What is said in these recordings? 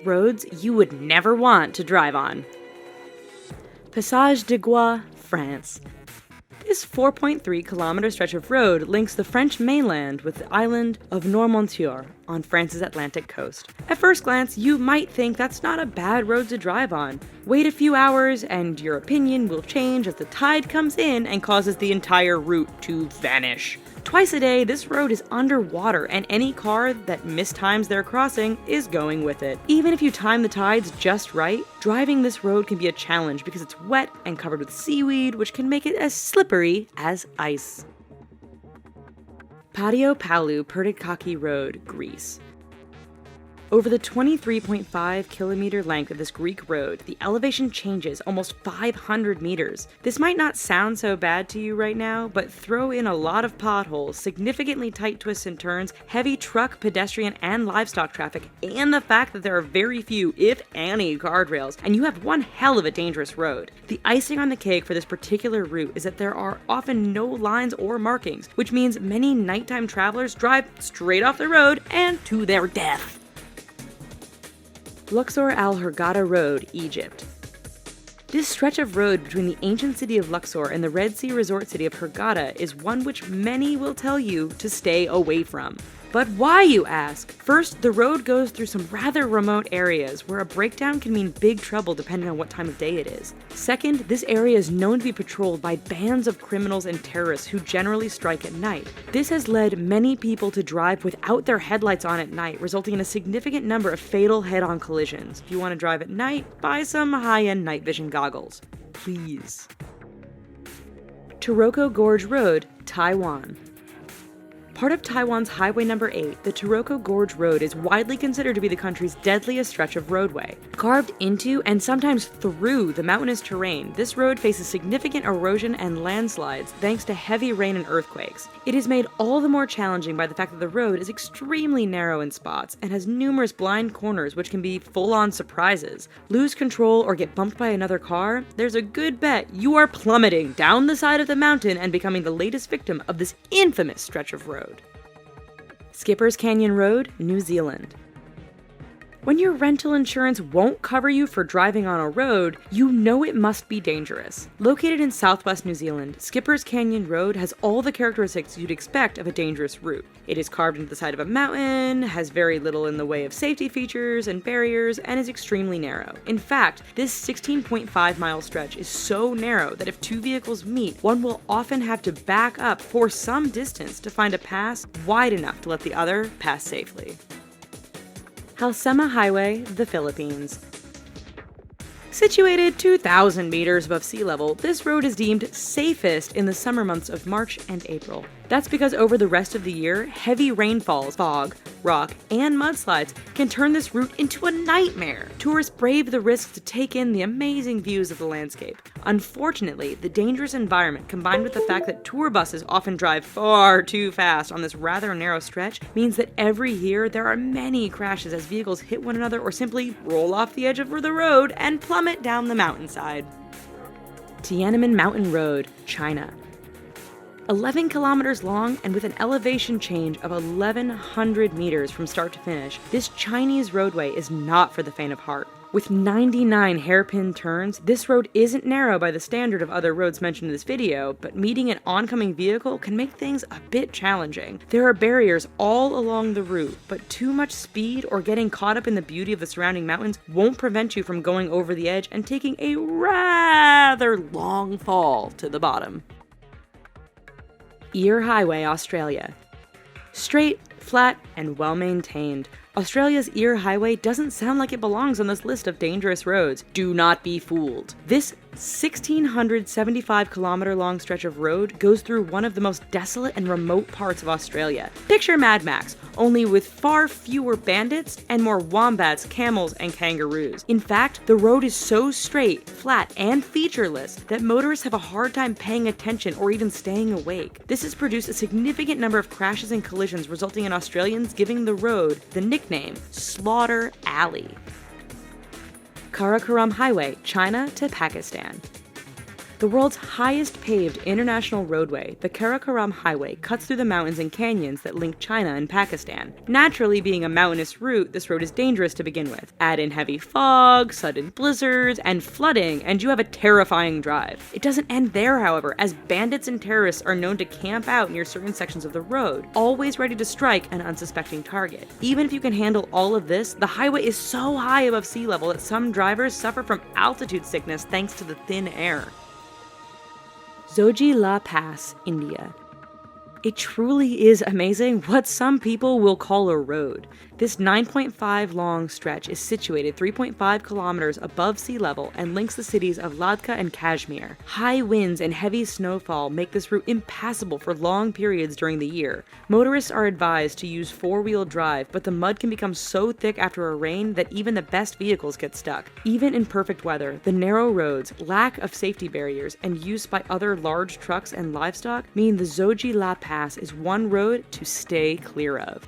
roads you would never want to drive on. Passage de Gois, France. This 4.3-kilometer stretch of road links the French mainland with the island of Noirmoutier on France's Atlantic coast. At first glance, you might think that's not a bad road to drive on. Wait a few hours and your opinion will change as the tide comes in and causes the entire route to vanish. Twice a day, this road is underwater, and any car that mistimes their crossing is going with it. Even if you time the tides just right, driving this road can be a challenge because it's wet and covered with seaweed, which can make it as slippery as ice. Patio Palu Pertikachi Road, Greece. Over the 23.5-kilometer length of this Greek road, the elevation changes almost 500 meters. This might not sound so bad to you right now, but throw in a lot of potholes, significantly tight twists and turns, heavy truck, pedestrian, and livestock traffic, and the fact that there are very few, if any, guardrails, and you have one hell of a dangerous road. The icing on the cake for this particular route is that there are often no lines or markings, which means many nighttime travelers drive straight off the road and to their death. Luxor Al Hurghada Road, Egypt. This stretch of road between the ancient city of Luxor and the Red Sea resort city of Hurghada is one which many will tell you to stay away from. But why, you ask? First, the road goes through some rather remote areas where a breakdown can mean big trouble depending on what time of day it is. Second, this area is known to be patrolled by bands of criminals and terrorists who generally strike at night. This has led many people to drive without their headlights on at night, resulting in a significant number of fatal head-on collisions. If you want to drive at night, buy some high-end night vision goggles. Please. Taroko Gorge Road, Taiwan. Part of Taiwan's Highway No. 8, the Taroko Gorge Road is widely considered to be the country's deadliest stretch of roadway. Carved into and sometimes through the mountainous terrain, this road faces significant erosion and landslides thanks to heavy rain and earthquakes. It is made all the more challenging by the fact that the road is extremely narrow in spots and has numerous blind corners which can be full-on surprises. Lose control or get bumped by another car? There's a good bet you are plummeting down the side of the mountain and becoming the latest victim of this infamous stretch of road. Skipper's Canyon Road, New Zealand. When your rental insurance won't cover you for driving on a road, you know it must be dangerous. Located in southwest New Zealand, Skipper's Canyon Road has all the characteristics you'd expect of a dangerous route. It is carved into the side of a mountain, has very little in the way of safety features and barriers, and is extremely narrow. In fact, this 16.5-mile stretch is so narrow that if two vehicles meet, one will often have to back up for some distance to find a pass wide enough to let the other pass safely. Halsema Highway, the Philippines. Situated 2,000 meters above sea level, this road is deemed safest in the summer months of March and April. That's because over the rest of the year, heavy rainfalls, fog, rock, and mudslides can turn this route into a nightmare. Tourists brave the risk to take in the amazing views of the landscape. Unfortunately, the dangerous environment combined with the fact that tour buses often drive far too fast on this rather narrow stretch means that every year there are many crashes as vehicles hit one another or simply roll off the edge of the road and plummet down the mountainside. Tiananmen Mountain Road, China. 11 kilometers long and with an elevation change of 1,100 meters from start to finish, this Chinese roadway is not for the faint of heart. With 99 hairpin turns, this road isn't narrow by the standard of other roads mentioned in this video, but meeting an oncoming vehicle can make things a bit challenging. There are barriers all along the route, but too much speed or getting caught up in the beauty of the surrounding mountains won't prevent you from going over the edge and taking a rather long fall to the bottom. Eyre Highway, Australia. Straight, flat, and well-maintained, Australia's Eyre Highway doesn't sound like it belongs on this list of dangerous roads. Do not be fooled. This 1,675-kilometer long stretch of road goes through one of the most desolate and remote parts of Australia. Picture Mad Max, only with far fewer bandits and more wombats, camels, and kangaroos. In fact, the road is so straight, flat, and featureless that motorists have a hard time paying attention or even staying awake. This has produced a significant number of crashes and collisions, resulting in Australians giving the road the nickname Slaughter Alley. Karakoram Highway, China to Pakistan. The world's highest paved international roadway, the Karakoram Highway, cuts through the mountains and canyons that link China and Pakistan. Naturally, being a mountainous route, this road is dangerous to begin with. Add in heavy fog, sudden blizzards, and flooding, and you have a terrifying drive. It doesn't end there, however, as bandits and terrorists are known to camp out near certain sections of the road, always ready to strike an unsuspecting target. Even if you can handle all of this, the highway is so high above sea level that some drivers suffer from altitude sickness thanks to the thin air. Zojila Pass, India. It truly is amazing what some people will call a road. This 9.5 long stretch is situated 3.5 kilometers above sea level and links the cities of Ladakh and Kashmir. High winds and heavy snowfall make this route impassable for long periods during the year. Motorists are advised to use four-wheel drive, but the mud can become so thick after a rain that even the best vehicles get stuck. Even in perfect weather, the narrow roads, lack of safety barriers, and use by other large trucks and livestock mean the Zojila Pass is one road to stay clear of.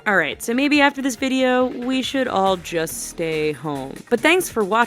Alright, so maybe after this video, we should all just stay home. But thanks for watching.